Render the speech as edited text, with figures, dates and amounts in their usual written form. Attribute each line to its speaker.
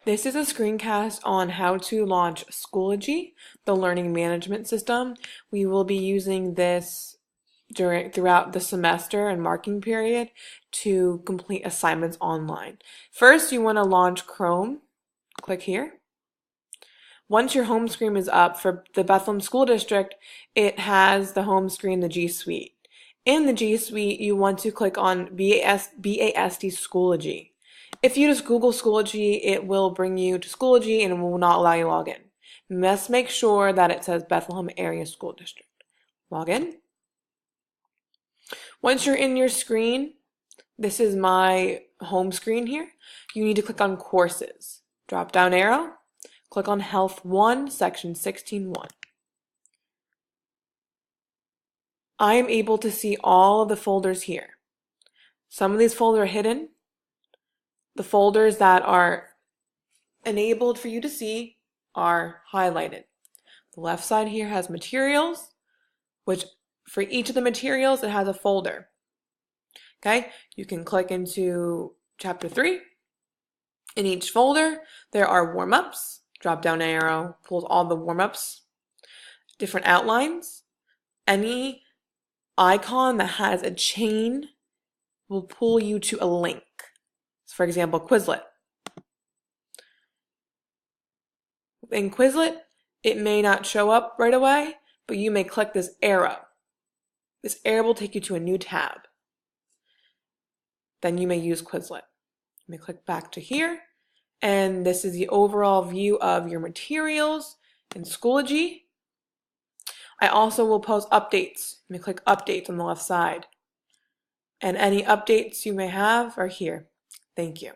Speaker 1: This is a screencast on how to launch Schoology, the learning management system. We will be using this throughout the semester and marking period to complete assignments online. First, you want to launch Chrome. Click here. Once your home screen is up for the Bethlehem School District, it has the home screen, the G Suite. In the G Suite, you want to click on BASD Schoology. If you just Google Schoology, it will bring you to Schoology and it will not allow you to log in. You must make sure that it says Bethlehem Area School District. Log in. Once you're in your screen, this is my home screen here. You need to click on Courses. Drop down arrow. Click on Health 1, Section 16.1. I am able to see all of the folders here. Some of these folders are hidden. The folders that are enabled for you to see are highlighted. The left side here has materials, which for each of the materials, it has a folder. Okay, you can click into Chapter 3. In each folder, there are warm-ups. Drop down arrow pulls all the warm-ups, different outlines. Any icon that has a chain will pull you to a link. For example, Quizlet. In Quizlet, it may not show up right away, but you may click this arrow. This arrow will take you to a new tab. Then you may use Quizlet. You may click back to here, and this is the overall view of your materials in Schoology. I also will post updates. You may click Updates on the left side. And any updates you may have are here. Thank you.